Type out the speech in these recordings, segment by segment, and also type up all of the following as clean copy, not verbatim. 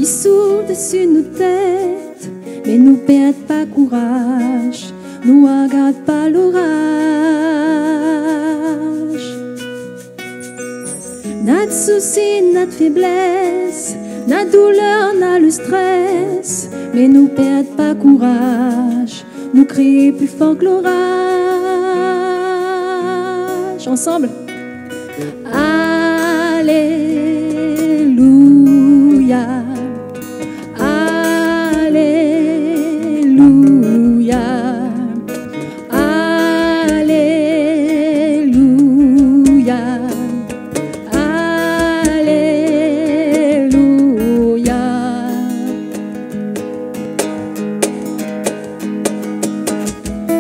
il souffle dessus nos têtes, mais nous perd pas courage, nous regarde pas l'orage. Notre souci, notre faiblesse, notre douleur, notre le stress, mais nous perd pas courage, nous crions plus fort que l'orage. Ensemble. Alléluia. Alléluia. Alléluia. Alléluia.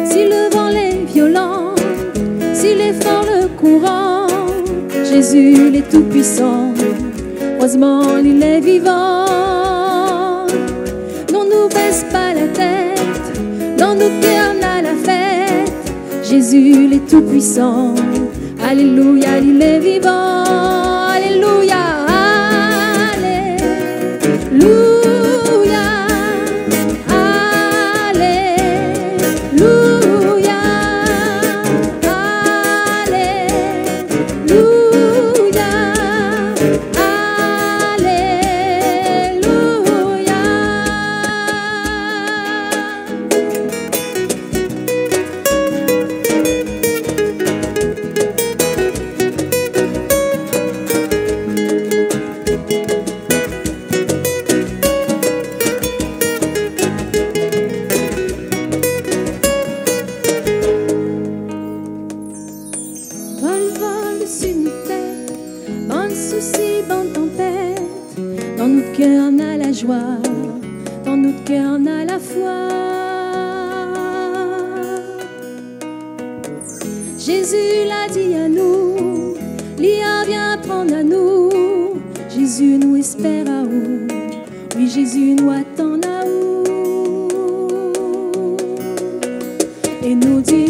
Si le vent est violent, s'il est fort le courant, Jésus, il est tout puissant. Heureusement, il est vivant. Non, nous baisse pas la tête, dans nos cœurs, on a la fête. Jésus, il est tout puissant. Alléluia, il est vivant. Alléluia, alléluia. Dans notre cœur, on a la foi. Jésus l'a dit à nous, l'IA vient prendre à nous. Jésus nous espère à où? Oui, Jésus nous attend à où? Et nous dit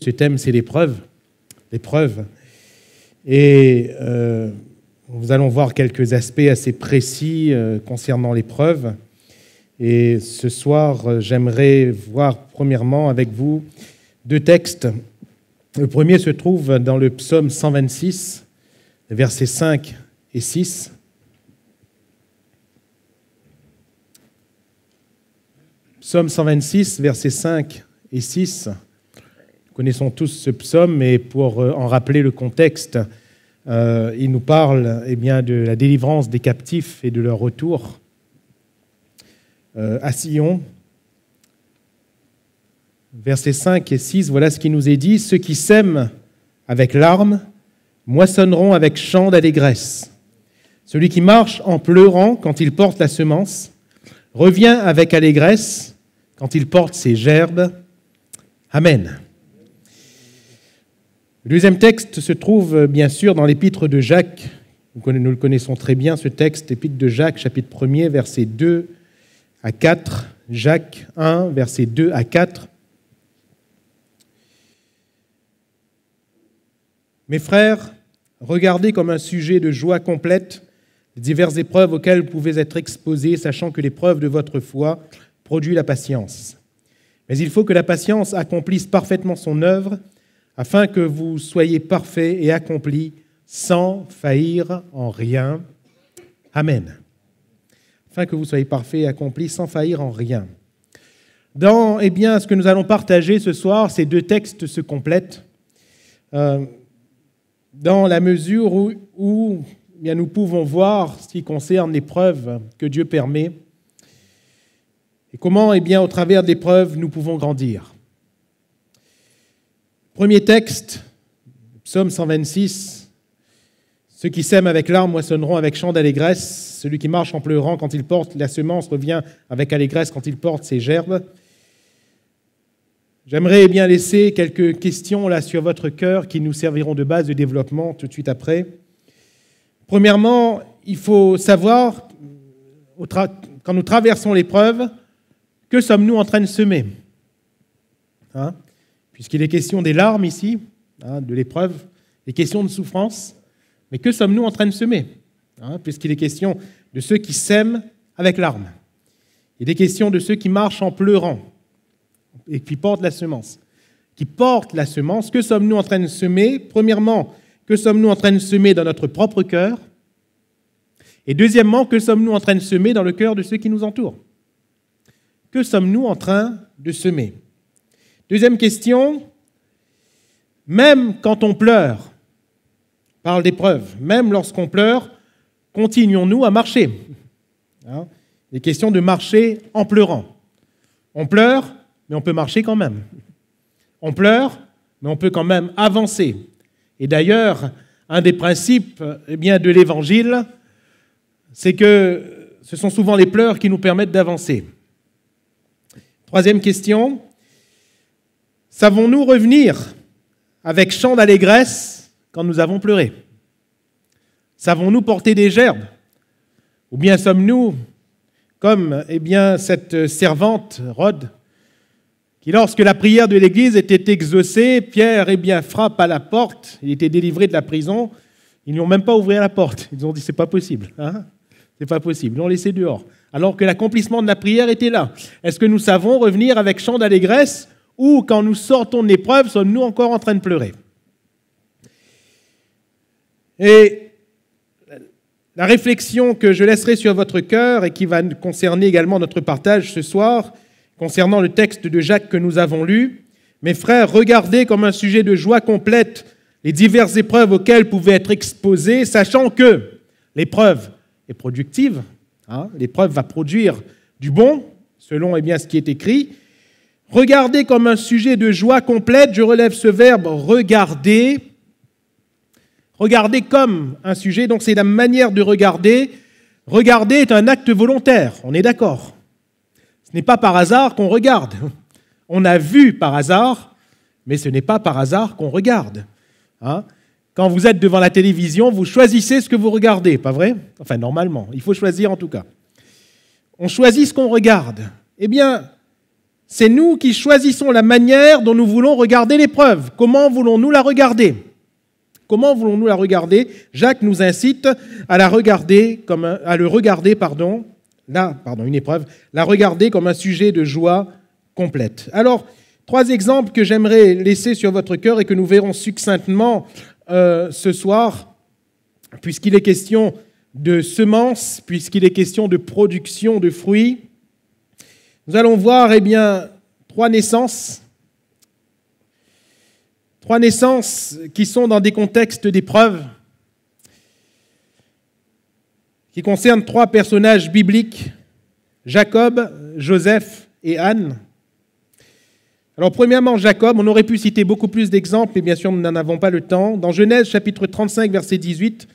Ce thème, c'est l'épreuve. L'épreuve. Et nous allons voir quelques aspects assez précis concernant l'épreuve. Et ce soir, j'aimerais voir premièrement avec vous deux textes. Le premier se trouve dans le psaume 126, versets 5 et 6. Psaume 126, versets 5 et 6. Nous connaissons tous ce psaume, mais pour en rappeler le contexte, il nous parle bien, de la délivrance des captifs et de leur retour à Sion. Versets 5 et 6, voilà ce qui nous est dit. « Ceux qui sèment avec larmes moissonneront avec chant d'allégresse. Celui qui marche en pleurant quand il porte la semence revient avec allégresse quand il porte ses gerbes. Amen. » Le deuxième texte se trouve bien sûr dans l'épître de Jacques. Nous le connaissons très bien, ce texte, épître de Jacques, chapitre 1er, versets 2 à 4. Jacques 1, versets 2 à 4. Mes frères, regardez comme un sujet de joie complète les diverses épreuves auxquelles vous pouvez être exposés, sachant que l'épreuve de votre foi produit la patience. Mais il faut que la patience accomplisse parfaitement son œuvre, afin que vous soyez parfaits et accomplis sans faillir en rien. Amen. afin que vous soyez parfaits et accomplis sans faillir en rien. Dans ce que nous allons partager ce soir, ces deux textes se complètent dans la mesure où nous pouvons voir ce qui concerne l'épreuve que Dieu permet et comment, au travers de l'épreuve, nous pouvons grandir. Premier texte, Psaume 126. Ceux qui sèment avec larmes moissonneront avec chant d'allégresse. Celui qui marche en pleurant quand il porte la semence revient avec allégresse quand il porte ses gerbes. J'aimerais laisser quelques questions là sur votre cœur qui nous serviront de base de développement tout de suite après. Premièrement, il faut savoir, quand nous traversons l'épreuve, que sommes-nous en train de semer ? Puisqu'il est question des larmes ici, de l'épreuve, il est question de souffrance, mais que sommes-nous en train de semer ? Puisqu'il est question de ceux qui sèment avec larmes. Il est question de ceux qui marchent en pleurant et qui portent la semence. Qui portent la semence, que sommes-nous en train de semer ? Premièrement, que sommes-nous en train de semer dans notre propre cœur ? Et deuxièmement, que sommes-nous en train de semer dans le cœur de ceux qui nous entourent ? Que sommes-nous en train de semer ? Deuxième question, même quand on pleure, on parle d'épreuve, même lorsqu'on pleure, continuons-nous à marcher ? Il est question de marcher en pleurant. On pleure, mais on peut marcher quand même. On pleure, mais on peut quand même avancer. Et d'ailleurs, un des principes de l'Évangile, c'est que ce sont souvent les pleurs qui nous permettent d'avancer. Troisième question, savons-nous revenir avec chant d'allégresse quand nous avons pleuré ? Savons-nous porter des gerbes ? Ou bien sommes-nous comme cette servante Rhode, qui lorsque la prière de l'Église était exaucée, Pierre frappe à la porte, il était délivré de la prison, ils ne lui ont même pas ouvert la porte. Ils ont dit c'est pas possible, c'est pas possible, ils l'ont laissé dehors. Alors que l'accomplissement de la prière était là. Est-ce que nous savons revenir avec chant d'allégresse ou quand nous sortons de l'épreuve, sommes-nous encore en train de pleurer ? Et la réflexion que je laisserai sur votre cœur et qui va concerner également notre partage ce soir, concernant le texte de Jacques que nous avons lu, mes frères, regardez comme un sujet de joie complète les diverses épreuves auxquelles vous pouvez être exposés, sachant que l'épreuve est productive, l'épreuve va produire du bon, selon ce qui est écrit. Regardez comme un sujet de joie complète, je relève ce verbe « regarder ». Regarder comme un sujet, donc c'est la manière de regarder. Regarder est un acte volontaire, on est d'accord. Ce n'est pas par hasard qu'on regarde. On a vu par hasard, mais ce n'est pas par hasard qu'on regarde. Quand vous êtes devant la télévision, vous choisissez ce que vous regardez, pas vrai ? Enfin, normalement, il faut choisir en tout cas. On choisit ce qu'on regarde. C'est nous qui choisissons la manière dont nous voulons regarder l'épreuve. Comment voulons-nous la regarder ? Comment voulons-nous la regarder ? Jacques nous incite à la regarder une épreuve, la regarder comme un sujet de joie complète. Alors, 3 exemples que j'aimerais laisser sur votre cœur et que nous verrons succinctement ce soir, puisqu'il est question de semences, puisqu'il est question de production de fruits. Nous allons voir 3 naissances. 3 naissances qui sont dans des contextes d'épreuve, qui concernent 3 personnages bibliques, Jacob, Joseph et Anne. Alors premièrement, Jacob, on aurait pu citer beaucoup plus d'exemples, mais bien sûr, nous n'en avons pas le temps. Dans Genèse chapitre 35, verset 18,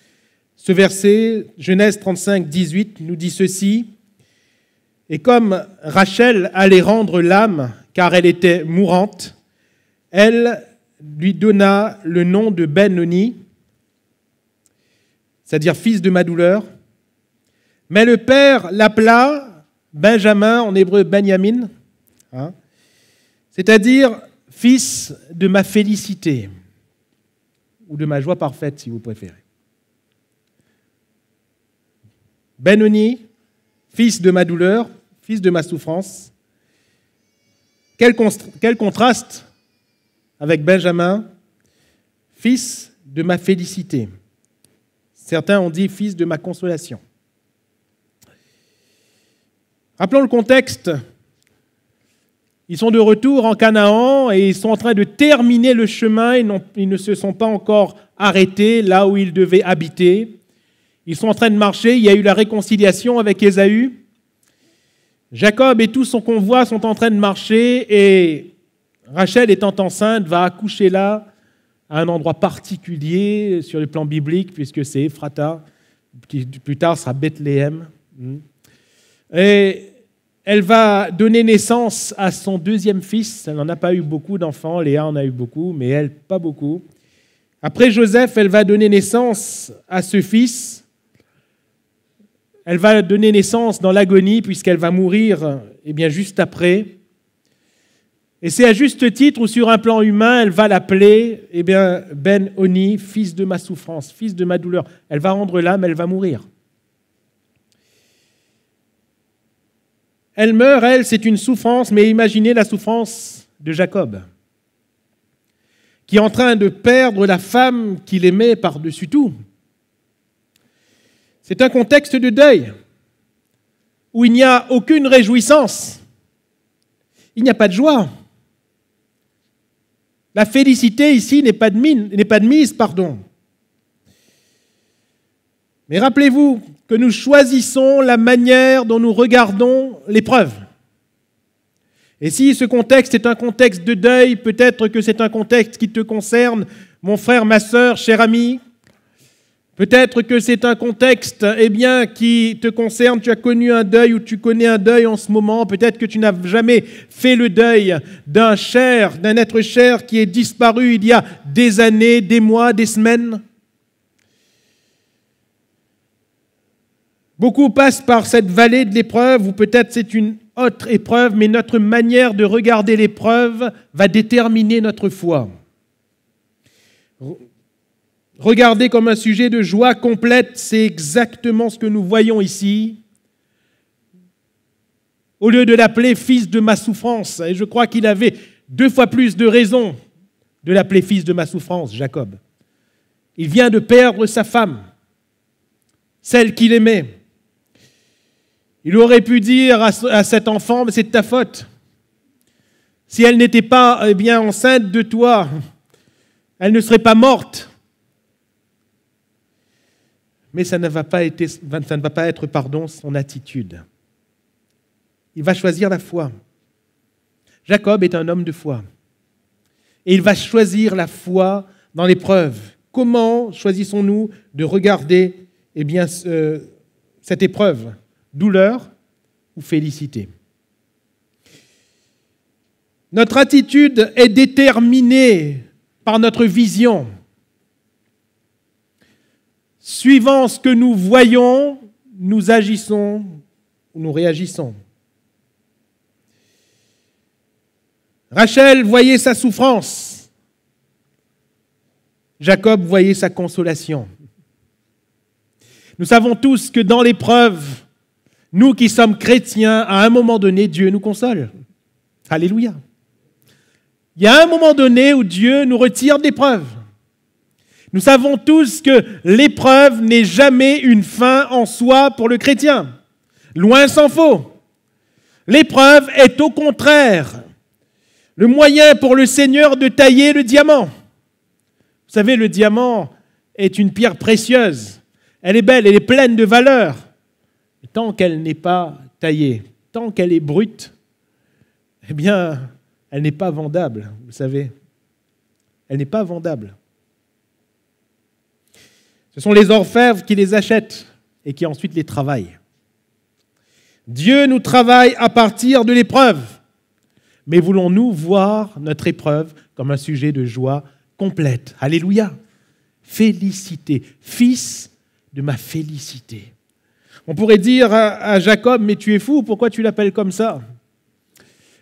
ce verset, Genèse 35, 18, nous dit ceci. « Et comme Rachel allait rendre l'âme, car elle était mourante, elle lui donna le nom de Ben-Oni, c'est-à-dire fils de ma douleur. Mais le père l'appela Benjamin, en hébreu Benjamin, c'est-à-dire fils de ma félicité, ou de ma joie parfaite, si vous préférez. Ben-Oni, fils de ma douleur, fils de ma souffrance. Quel contraste avec Benjamin, fils de ma félicité. Certains ont dit fils de ma consolation. Rappelons le contexte. Ils sont de retour en Canaan et ils sont en train de terminer le chemin. Ils ne se sont pas encore arrêtés là où ils devaient habiter. Ils sont en train de marcher. Il y a eu la réconciliation avec Ésaü. Jacob et tout son convoi sont en train de marcher et Rachel, étant enceinte, va accoucher là, à un endroit particulier sur le plan biblique, puisque c'est Ephrata, qui plus tard sera Bethléem. Et elle va donner naissance à son deuxième fils. Elle n'en a pas eu beaucoup d'enfants. Léa en a eu beaucoup, mais elle, pas beaucoup. Après Joseph, elle va donner naissance à ce fils. Elle va donner naissance dans l'agonie, puisqu'elle va mourir juste après. Et c'est à juste titre où, sur un plan humain, elle va l'appeler Ben-Oni, fils de ma souffrance, fils de ma douleur. Elle va rendre l'âme, elle va mourir. Elle meurt, elle, c'est une souffrance, mais imaginez la souffrance de Jacob, qui est en train de perdre la femme qu'il aimait par-dessus tout. C'est un contexte de deuil, où il n'y a aucune réjouissance, il n'y a pas de joie. La félicité ici n'est pas de mise. Mais rappelez-vous que nous choisissons la manière dont nous regardons l'épreuve. Et si ce contexte est un contexte de deuil, peut-être que c'est un contexte qui te concerne, mon frère, ma sœur, cher ami. Peut-être que c'est un contexte qui te concerne, tu as connu un deuil ou tu connais un deuil en ce moment. Peut-être que tu n'as jamais fait le deuil d'un être cher qui est disparu il y a des années, des mois, des semaines. Beaucoup passent par cette vallée de l'épreuve, ou peut-être c'est une autre épreuve, mais notre manière de regarder l'épreuve va déterminer notre foi. Regarder comme un sujet de joie complète, c'est exactement ce que nous voyons ici. Au lieu de l'appeler fils de ma souffrance, et je crois qu'il avait 2 fois plus de raisons de l'appeler fils de ma souffrance, Jacob. Il vient de perdre sa femme, celle qu'il aimait. Il aurait pu dire à cet enfant, mais c'est de ta faute. Si elle n'était pas enceinte de toi, elle ne serait pas morte. Mais ça ne va pas être son attitude. Il va choisir la foi. Jacob est un homme de foi. Et il va choisir la foi dans l'épreuve. Comment choisissons-nous de regarder cette épreuve? Douleur ou félicité? Notre attitude est déterminée par notre vision. Suivant ce que nous voyons, nous agissons ou nous réagissons. Rachel voyait sa souffrance. Jacob voyait sa consolation. Nous savons tous que dans l'épreuve, nous qui sommes chrétiens, à un moment donné, Dieu nous console. Alléluia. Il y a un moment donné où Dieu nous retire de l'épreuve. Nous savons tous que l'épreuve n'est jamais une fin en soi pour le chrétien. Loin s'en faut. L'épreuve est au contraire le moyen pour le Seigneur de tailler le diamant. Vous savez, le diamant est une pierre précieuse. Elle est belle, elle est pleine de valeur. Mais tant qu'elle n'est pas taillée, tant qu'elle est brute, elle n'est pas vendable, vous savez. Elle n'est pas vendable. Ce sont les orfèvres qui les achètent et qui ensuite les travaillent. Dieu nous travaille à partir de l'épreuve. Mais voulons-nous voir notre épreuve comme un sujet de joie complète? Alléluia! Félicité, fils de ma félicité. On pourrait dire à Jacob, mais tu es fou, pourquoi tu l'appelles comme ça?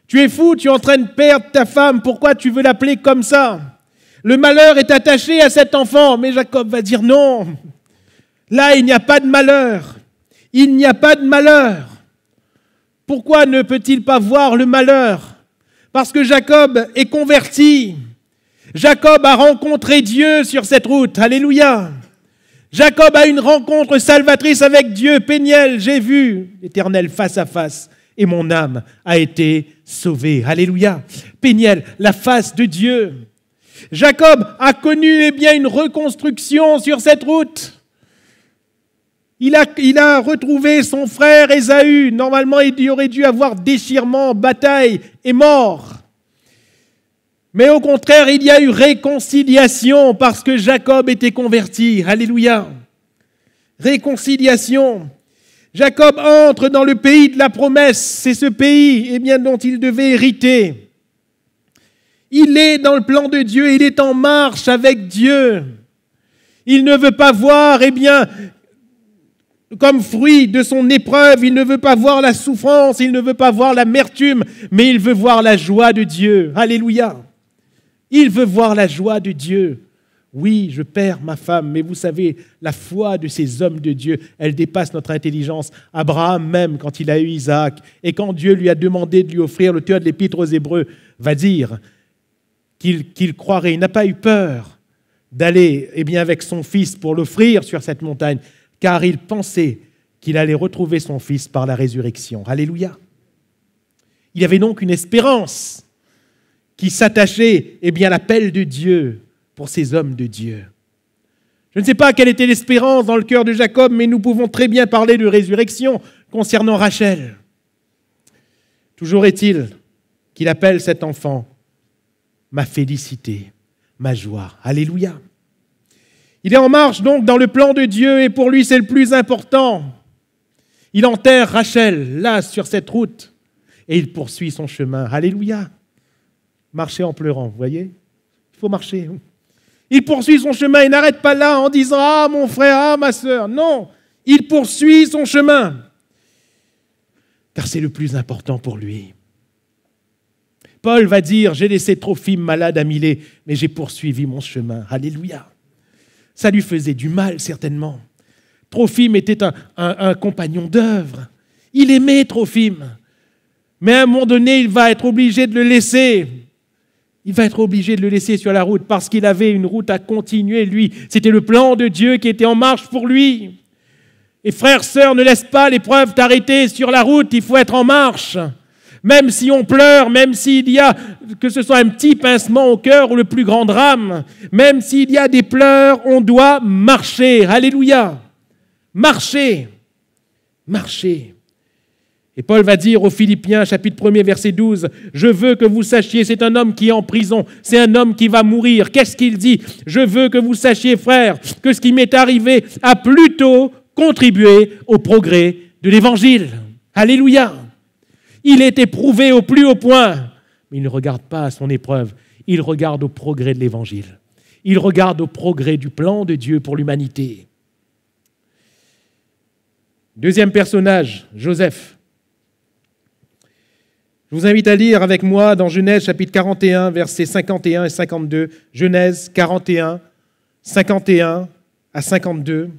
Tu es fou, tu es en train de perdre ta femme, pourquoi tu veux l'appeler comme ça? Le malheur est attaché à cet enfant. Mais Jacob va dire non. Là, il n'y a pas de malheur. Il n'y a pas de malheur. Pourquoi ne peut-il pas voir le malheur? Parce que Jacob est converti. Jacob a rencontré Dieu sur cette route. Alléluia. Jacob a une rencontre salvatrice avec Dieu. Péniel, j'ai vu l'Éternel face à face. et mon âme a été sauvée. Alléluia. Péniel, la face de Dieu. Jacob a connu une reconstruction sur cette route. Il a retrouvé son frère Ésaü. Normalement, il aurait dû avoir déchirement, bataille et mort. Mais au contraire, il y a eu réconciliation parce que Jacob était converti. Alléluia. Réconciliation. Jacob entre dans le pays de la promesse. C'est ce pays dont il devait hériter. Il est dans le plan de Dieu. Il est en marche avec Dieu. Il ne veut pas voir, comme fruit de son épreuve, il ne veut pas voir la souffrance, il ne veut pas voir l'amertume, mais il veut voir la joie de Dieu. Alléluia. Il veut voir la joie de Dieu. Oui, je perds ma femme, mais vous savez, la foi de ces hommes de Dieu, elle dépasse notre intelligence. Abraham même, quand il a eu Isaac, et quand Dieu lui a demandé de lui offrir, l'auteur de l'Épître aux Hébreux va dire qu'il croirait, il n'a pas eu peur d'aller avec son fils pour l'offrir sur cette montagne, car il pensait qu'il allait retrouver son fils par la résurrection. Alléluia. Il y avait donc une espérance qui s'attachait à l'appel de Dieu pour ces hommes de Dieu. Je ne sais pas quelle était l'espérance dans le cœur de Jacob, mais nous pouvons très bien parler de résurrection concernant Rachel. Toujours est-il qu'il appelle cet enfant ma félicité, ma joie. Alléluia. Il est en marche donc dans le plan de Dieu et pour lui c'est le plus important. Il enterre Rachel là sur cette route et il poursuit son chemin. Alléluia. Marcher en pleurant, vous voyez ? Il faut marcher. Il poursuit son chemin, il n'arrête pas là en disant « Ah mon frère, ah ma sœur ». Non, il poursuit son chemin car c'est le plus important pour lui. Paul va dire « J'ai laissé Trophime malade à Milet, mais j'ai poursuivi mon chemin ». Alléluia. Ça lui faisait du mal, certainement. Trophime était un compagnon d'œuvre. Il aimait Trophime. Mais à un moment donné, il va être obligé de le laisser. Il va être obligé de le laisser sur la route parce qu'il avait une route à continuer, lui. C'était le plan de Dieu qui était en marche pour lui. Et frères, sœurs, ne laisse pas l'épreuve t'arrêter sur la route. Il faut être en marche. Même si on pleure, même s'il y a, que ce soit un petit pincement au cœur ou le plus grand drame, même s'il y a des pleurs, on doit marcher. Alléluia. Marcher. Marcher. Et Paul va dire aux Philippiens, chapitre 1er, verset 12, « Je veux que vous sachiez, c'est un homme qui est en prison, c'est un homme qui va mourir. » Qu'est-ce qu'il dit ? « Je veux que vous sachiez, frères, que ce qui m'est arrivé a plutôt contribué au progrès de l'Évangile. » Alléluia. Il est éprouvé au plus haut point, mais il ne regarde pas à son épreuve, il regarde au progrès de l'Évangile. Il regarde au progrès du plan de Dieu pour l'humanité. Deuxième personnage, Joseph. Je vous invite à lire avec moi dans Genèse chapitre 41, versets 51 et 52. Genèse 41, 51 à 52.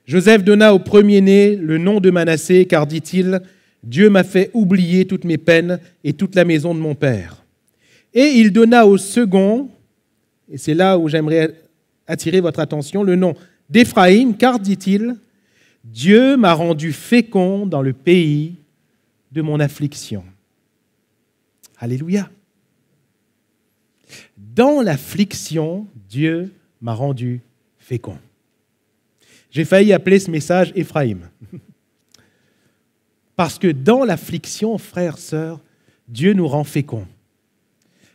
Joseph donna au premier-né le nom de Manassé, car, dit-il, « Dieu m'a fait oublier toutes mes peines et toute la maison de mon père. » Et il donna au second, et c'est là où j'aimerais attirer votre attention, le nom d'Éphraïm, car, dit-il, « Dieu m'a rendu fécond dans le pays de mon affliction. » Alléluia. Dans l'affliction, Dieu m'a rendu fécond. J'ai failli appeler ce message Éphraïm. Parce que dans l'affliction, frères, sœurs, Dieu nous rend féconds.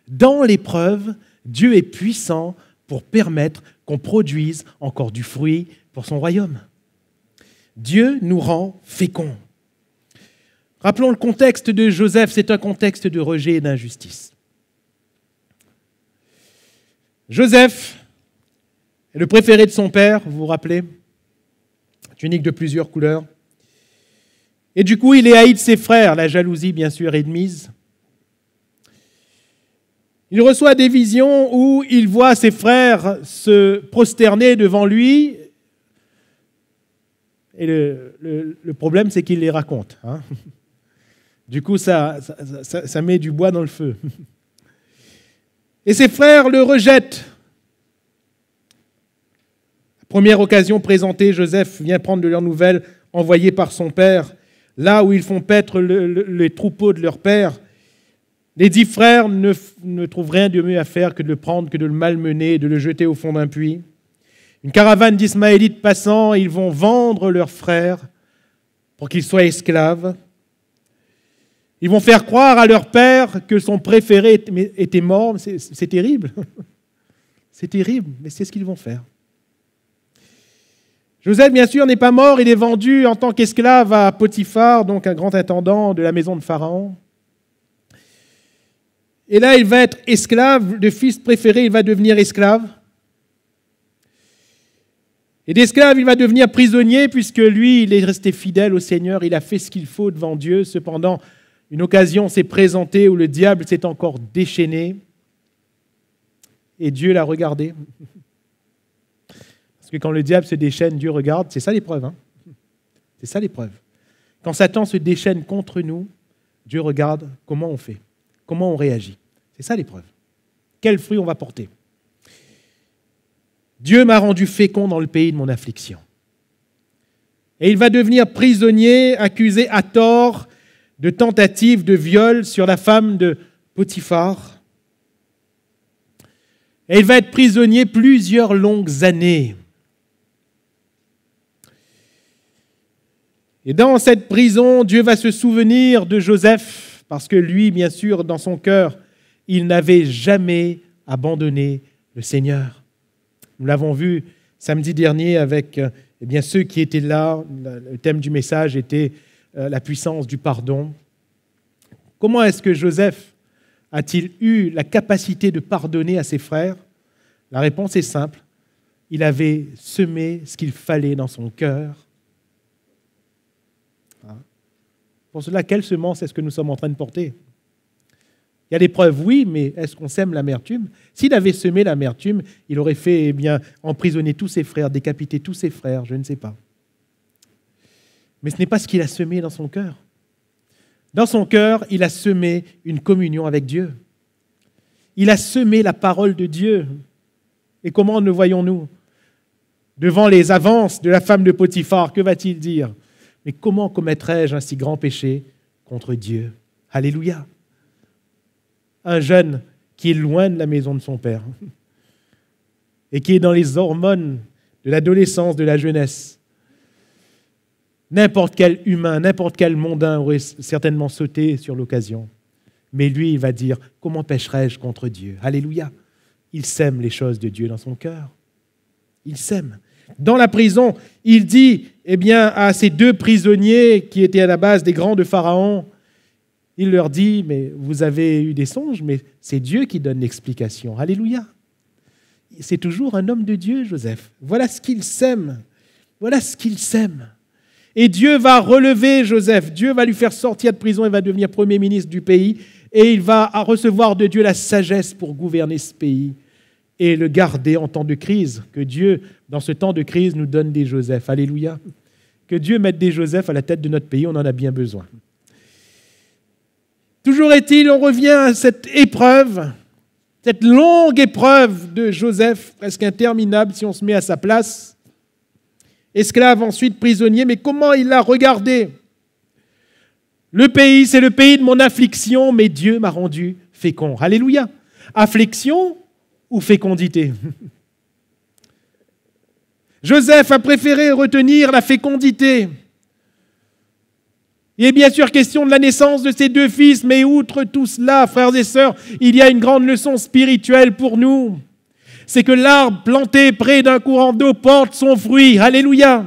Dans l'épreuve, Dieu est puissant pour permettre qu'on produise encore du fruit pour son royaume. Dieu nous rend féconds. Rappelons le contexte de Joseph, c'est un contexte de rejet et d'injustice. Joseph est le préféré de son père, vous vous rappelez ? Tunique de plusieurs couleurs. Et du coup, il est haï de ses frères. La jalousie, bien sûr, est de mise. Il reçoit des visions où il voit ses frères se prosterner devant lui Et le problème, c'est qu'il les raconte. Hein. Du coup, ça met du bois dans le feu. Et ses frères le rejettent. Première occasion présentée, Joseph vient prendre de leurs nouvelles, envoyées par son père, là où ils font paître les troupeaux de leur père. Les 10 frères ne trouvent rien de mieux à faire que de le prendre, que de le malmener et de le jeter au fond d'un puits. Une caravane d'Ismaélites passant, ils vont vendre leur frère pour qu'il soit esclave. Ils vont faire croire à leur père que son préféré était mort. C'est terrible. C'est terrible, mais c'est ce qu'ils vont faire. Joseph, bien sûr, n'est pas mort. Il est vendu en tant qu'esclave à Potiphar, donc un grand intendant de la maison de Pharaon. Et là, il va être esclave. Le fils préféré, il va devenir esclave. Et d'esclave, il va devenir prisonnier, puisque lui, il est resté fidèle au Seigneur. Il a fait ce qu'il faut devant Dieu. Cependant, une occasion s'est présentée où le diable s'est encore déchaîné. Et Dieu l'a regardé. Parce que quand le diable se déchaîne, Dieu regarde. C'est ça l'épreuve. Hein. C'est ça l'épreuve. Quand Satan se déchaîne contre nous, Dieu regarde comment on fait, comment on réagit. C'est ça l'épreuve. Quel fruit on va porter. Dieu m'a rendu fécond dans le pays de mon affliction. Et il va devenir prisonnier, accusé à tort de tentative de viol sur la femme de Potiphar. Et il va être prisonnier plusieurs longues années. Et dans cette prison, Dieu va se souvenir de Joseph, parce que lui, bien sûr, dans son cœur, il n'avait jamais abandonné le Seigneur. Nous l'avons vu samedi dernier avec ceux qui étaient là. Le thème du message était la puissance du pardon. Comment est-ce que Joseph a-t-il eu la capacité de pardonner à ses frères? La réponse est simple. Il avait semé ce qu'il fallait dans son cœur. Pour cela, quelle semence est-ce que nous sommes en train de porter? Il y a des preuves, oui, mais est-ce qu'on sème l'amertume? S'il avait semé l'amertume, il aurait fait emprisonner tous ses frères, décapiter tous ses frères, je ne sais pas. Mais ce n'est pas ce qu'il a semé dans son cœur. Dans son cœur, il a semé une communion avec Dieu. Il a semé la parole de Dieu. Et comment le voyons-nous? Devant les avances de la femme de Potiphar, que va-t-il dire? Mais comment commettrais-je un si grand péché contre Dieu? Alléluia! Un jeune qui est loin de la maison de son père et qui est dans les hormones de l'adolescence, de la jeunesse. N'importe quel humain, n'importe quel mondain aurait certainement sauté sur l'occasion. Mais lui, il va dire, comment pécherais-je contre Dieu? Alléluia! Il sème les choses de Dieu dans son cœur. Il sème. Dans la prison, il dit à ces 2 prisonniers qui étaient à la base des grands de Pharaon, il leur dit, mais vous avez eu des songes, mais c'est Dieu qui donne l'explication. Alléluia. C'est toujours un homme de Dieu, Joseph. Voilà ce qu'il sème. Voilà ce qu'il sème. Et Dieu va relever Joseph. Dieu va lui faire sortir de prison. Il va devenir premier ministre du pays. Et il va recevoir de Dieu la sagesse pour gouverner ce pays et le garder en temps de crise. Que Dieu, dans ce temps de crise, nous donne des Joseph. Alléluia. Que Dieu mette des Joseph à la tête de notre pays. On en a bien besoin. Toujours est-il, on revient à cette épreuve, cette longue épreuve de Joseph, presque interminable si on se met à sa place. Esclave, ensuite prisonnier, mais comment il l'a regardé? Le pays, c'est le pays de mon affliction, mais Dieu m'a rendu fécond. Alléluia! Affliction ou fécondité? Joseph a préféré retenir la fécondité. Il est bien sûr question de la naissance de ses 2 fils, mais outre tout cela, frères et sœurs, il y a une grande leçon spirituelle pour nous. C'est que l'arbre planté près d'un courant d'eau porte son fruit. Alléluia!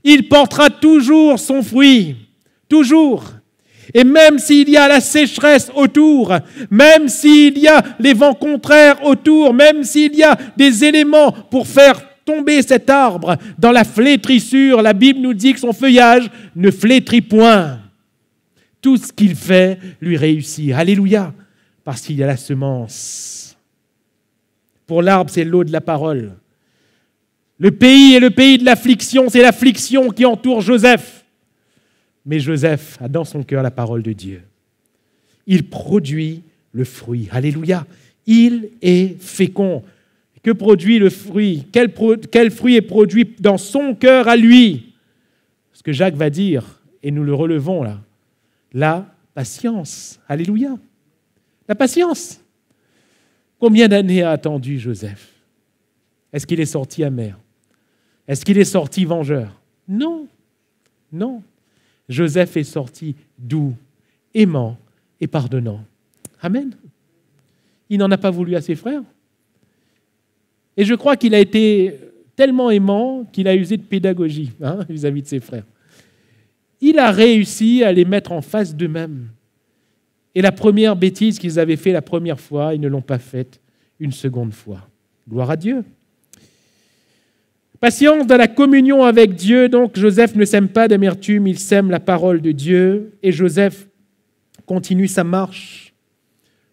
Il portera toujours son fruit. Toujours. Et même s'il y a la sécheresse autour, même s'il y a les vents contraires autour, même s'il y a des éléments pour faire tomber cet arbre dans la flétrissure, la Bible nous dit que son feuillage ne flétrit point. Tout ce qu'il fait lui réussit. Alléluia! Parce qu'il y a la semence. Pour l'arbre, c'est l'eau de la parole. Le pays est le pays de l'affliction, c'est l'affliction qui entoure Joseph. Mais Joseph a dans son cœur la parole de Dieu. Il produit le fruit. Alléluia. Il est fécond. Que produit le fruit? Quel fruit est produit dans son cœur à lui? Ce que Jacques va dire, et nous le relevons là, la patience. Alléluia. La patience. Combien d'années a attendu Joseph? Est-ce qu'il est sorti amer? Est-ce qu'il est sorti vengeur? Non. Non. Joseph est sorti doux, aimant et pardonnant. Amen. Il n'en a pas voulu à ses frères. Et je crois qu'il a été tellement aimant qu'il a usé de pédagogie vis-à-vis de ses frères. Il a réussi à les mettre en face d'eux-mêmes. Et la première bêtise qu'ils avaient fait la première fois, ils ne l'ont pas faite une seconde fois. Gloire à Dieu. Patience dans la communion avec Dieu. Donc Joseph ne sème pas d'amertume, il sème la parole de Dieu. Et Joseph continue sa marche.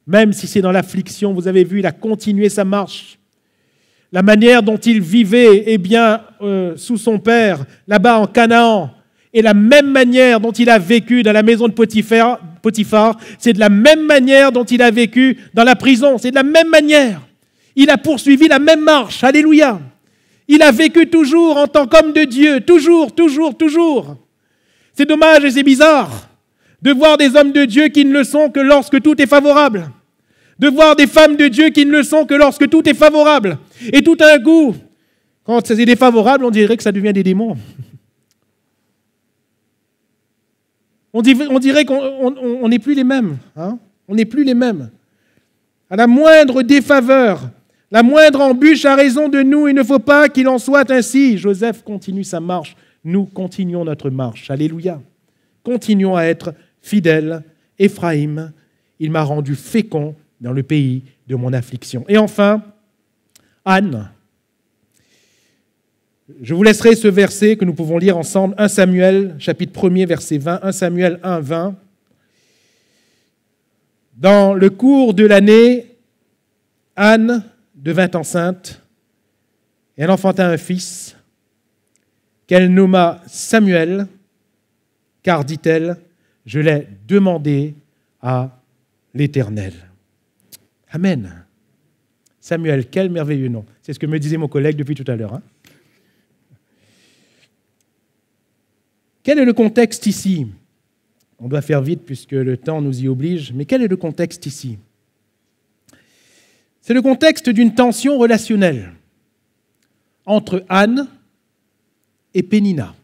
Même si c'est dans l'affliction, vous avez vu, il a continué sa marche. La manière dont il vivait sous son père, là-bas en Canaan, et la même manière dont il a vécu dans la maison de Potiphar, c'est de la même manière dont il a vécu dans la prison, c'est de la même manière. Il a poursuivi la même marche, alléluia. Il a vécu toujours en tant qu'homme de Dieu, toujours. C'est dommage et c'est bizarre de voir des hommes de Dieu qui ne le sont que lorsque tout est favorable. De voir des femmes de Dieu qui ne le sont que lorsque tout est favorable. Et tout d'un coup, quand c'est défavorable, on dirait que ça devient des démons. On dirait qu'on n'est plus les mêmes. On n'est plus les mêmes. À la moindre défaveur, la moindre embûche a raison de nous, il ne faut pas qu'il en soit ainsi. Joseph continue sa marche, nous continuons notre marche. Alléluia. Continuons à être fidèles. Éphraïm, il m'a rendu fécond dans le pays de mon affliction. Et enfin, Anne. Je vous laisserai ce verset que nous pouvons lire ensemble, 1 Samuel, chapitre 1er, verset 20, 1 Samuel 1, 20. Dans le cours de l'année, Anne devint enceinte et elle enfanta un fils qu'elle nomma Samuel, car, dit-elle, je l'ai demandé à l'Éternel. Amen. Samuel, quel merveilleux nom. C'est ce que me disait mon collègue depuis tout à l'heure. Quel est le contexte ici? On doit faire vite puisque le temps nous y oblige, mais quel est le contexte ici? C'est le contexte d'une tension relationnelle entre Anne et Pénina.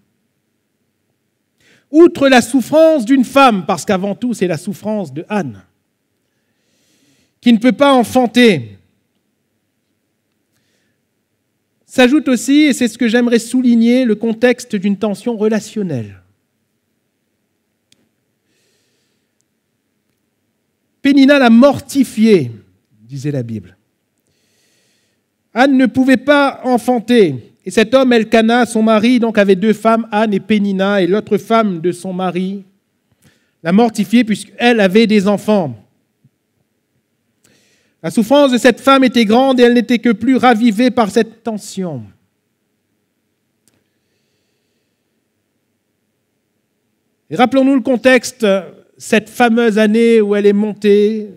Outre la souffrance d'une femme, parce qu'avant tout c'est la souffrance de Anne, qui ne peut pas enfanter, s'ajoute aussi, et c'est ce que j'aimerais souligner, le contexte d'une tension relationnelle. Pénina l'a mortifiée, disait la Bible. Anne ne pouvait pas enfanter. Et cet homme, Elkana, son mari, donc avait deux femmes, Anne et Pénina, et l'autre femme de son mari l'a mortifiée puisqu'elle avait des enfants. La souffrance de cette femme était grande et elle n'était que plus ravivée par cette tension. Et rappelons-nous le contexte, cette fameuse année où elle est montée,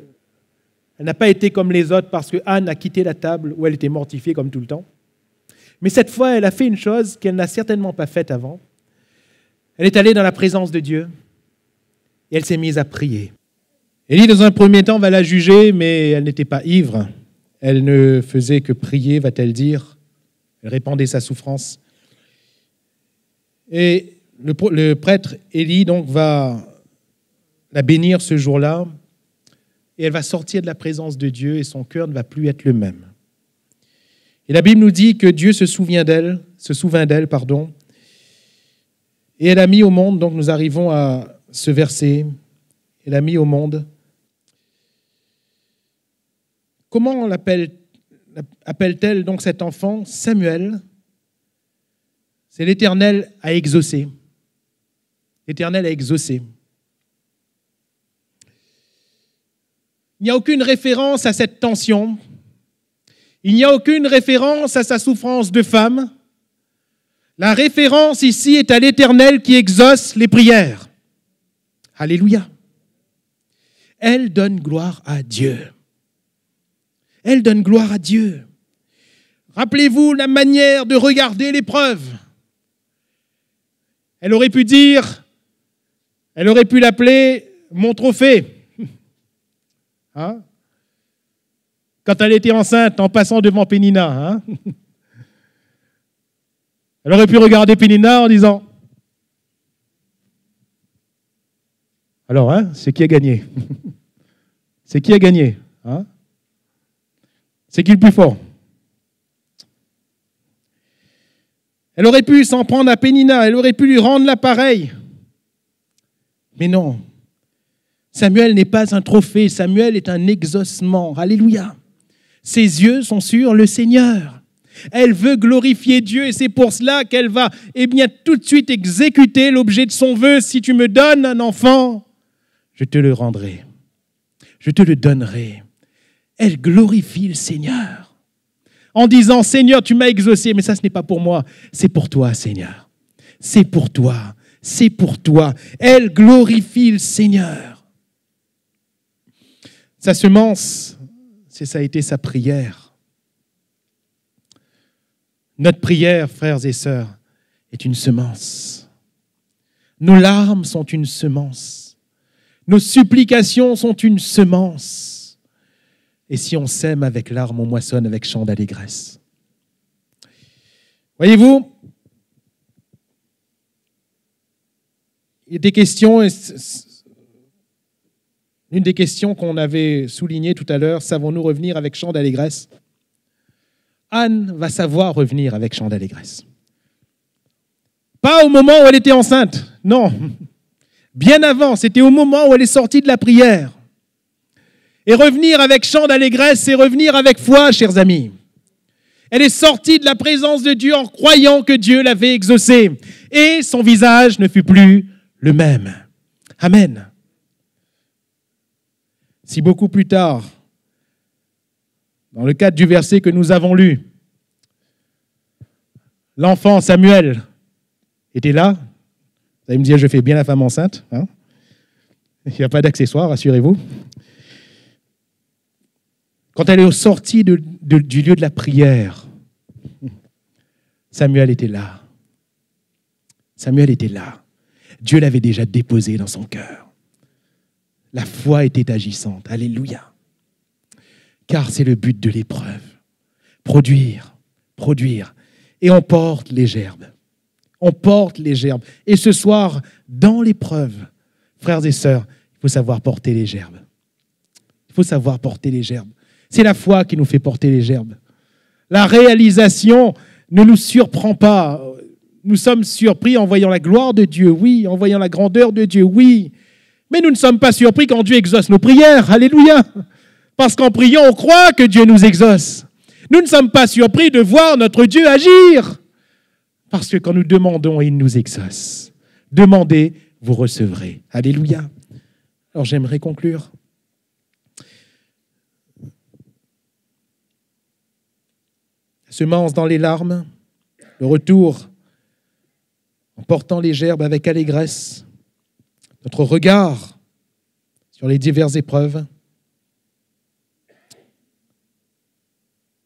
elle n'a pas été comme les autres parce que Anne a quitté la table où elle était mortifiée comme tout le temps. Mais cette fois, elle a fait une chose qu'elle n'a certainement pas faite avant. Elle est allée dans la présence de Dieu et elle s'est mise à prier. Élie, dans un premier temps, va la juger, mais elle n'était pas ivre. Elle ne faisait que prier, va-t-elle dire. Elle répandait sa souffrance. Et le prêtre Élie donc va la bénir ce jour-là, et elle va sortir de la présence de Dieu, et son cœur ne va plus être le même. Et la Bible nous dit que Dieu se souvint d'elle, et elle a mis au monde, donc nous arrivons à ce verset, elle a mis au monde. Comment appelle-t-elle donc cet enfant? Samuel. C'est l'Éternel a exaucé. L'Éternel a exaucé. Il n'y a aucune référence à cette tension. Il n'y a aucune référence à sa souffrance de femme. La référence ici est à l'Éternel qui exauce les prières. Alléluia. Elle donne gloire à Dieu. Elle donne gloire à Dieu. Rappelez-vous la manière de regarder l'épreuve. Elle aurait pu dire, elle aurait pu l'appeler mon trophée. Hein? Quand elle était enceinte, en passant devant Pénina. Hein? Elle aurait pu regarder Pénina en disant, alors, hein, c'est qui a gagné? C'est qui a gagné? Hein? C'est qui le plus fort? Elle aurait pu s'en prendre à Pénina, elle aurait pu lui rendre l'appareil. Mais non, Samuel n'est pas un trophée, Samuel est un exaucement. Alléluia. Ses yeux sont sur le Seigneur. Elle veut glorifier Dieu et c'est pour cela qu'elle va tout de suite exécuter l'objet de son vœu. Si tu me donnes un enfant, je te le rendrai. Je te le donnerai. Elle glorifie le Seigneur en disant, Seigneur, tu m'as exaucé, mais ça, ce n'est pas pour moi, c'est pour toi, Seigneur. C'est pour toi, c'est pour toi. Elle glorifie le Seigneur. Sa semence, ça a été sa prière. Notre prière, frères et sœurs, est une semence. Nos larmes sont une semence. Nos supplications sont une semence. Et si on sème avec larmes, on moissonne avec chant d'allégresse. Voyez-vous, il y a des questions, une des questions qu'on avait soulignées tout à l'heure, savons-nous revenir avec chant d'allégresse? Anne va savoir revenir avec chant d'allégresse. Pas au moment où elle était enceinte, non. Bien avant, c'était au moment où elle est sortie de la prière. Et revenir avec chant d'allégresse, c'est revenir avec foi, chers amis. Elle est sortie de la présence de Dieu en croyant que Dieu l'avait exaucée. Et son visage ne fut plus le même. Amen. Si beaucoup plus tard, dans le cadre du verset que nous avons lu, l'enfant Samuel était là, vous allez me dire, je fais bien la femme enceinte. Hein? Il n'y a pas d'accessoires, rassurez-vous. Quand elle est sortie du lieu de la prière, Samuel était là. Samuel était là. Dieu l'avait déjà déposé dans son cœur. La foi était agissante. Alléluia. Car c'est le but de l'épreuve. Produire. Et on porte les gerbes. Et ce soir, dans l'épreuve, frères et sœurs, il faut savoir porter les gerbes. C'est la foi qui nous fait porter les gerbes. La réalisation ne nous surprend pas. Nous sommes surpris en voyant la gloire de Dieu, oui, en voyant la grandeur de Dieu, oui. Mais nous ne sommes pas surpris quand Dieu exauce nos prières. Alléluia. Parce qu'en priant, on croit que Dieu nous exauce. Nous ne sommes pas surpris de voir notre Dieu agir. Parce que quand nous demandons, il nous exauce. Demandez, vous recevrez. Alléluia. Alors j'aimerais conclure. Semence dans les larmes, le retour en portant les gerbes avec allégresse, notre regard sur les diverses épreuves.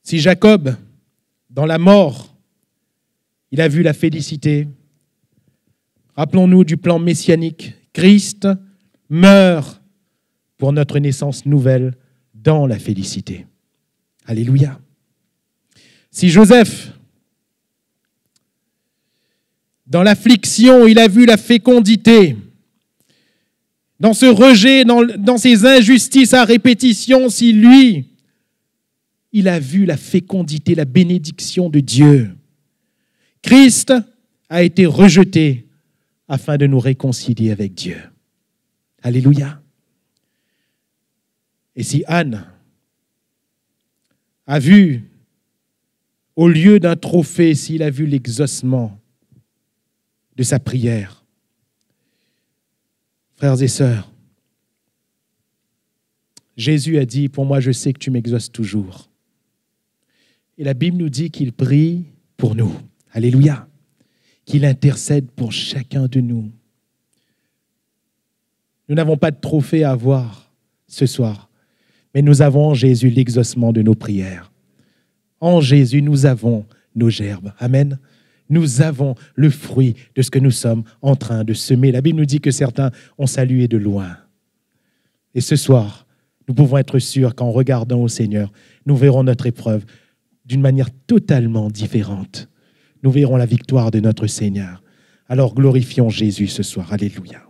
Si Jacob, dans la mort, il a vu la félicité, rappelons-nous du plan messianique. Christ meurt pour notre naissance nouvelle dans la félicité. Alléluia. Si Joseph, dans l'affliction, il a vu la fécondité, dans ce rejet, dans ces injustices à répétition, si lui, il a vu la fécondité, la bénédiction de Dieu, Christ a été rejeté afin de nous réconcilier avec Dieu. Alléluia. Et si Anne a vu, au lieu d'un trophée, s'il a vu l'exaucement de sa prière, frères et sœurs, Jésus a dit, pour moi, je sais que tu m'exauces toujours. Et la Bible nous dit qu'il prie pour nous. Alléluia. qu'il intercède pour chacun de nous. Nous n'avons pas de trophée à avoir ce soir, mais nous avons en Jésus l'exaucement de nos prières. En Jésus, nous avons nos gerbes. Amen. Nous avons le fruit de ce que nous sommes en train de semer. La Bible nous dit que certains ont salué de loin. Et ce soir, nous pouvons être sûrs qu'en regardant au Seigneur, nous verrons notre épreuve d'une manière totalement différente. Nous verrons la victoire de notre Seigneur. Alors glorifions Jésus ce soir. Alléluia.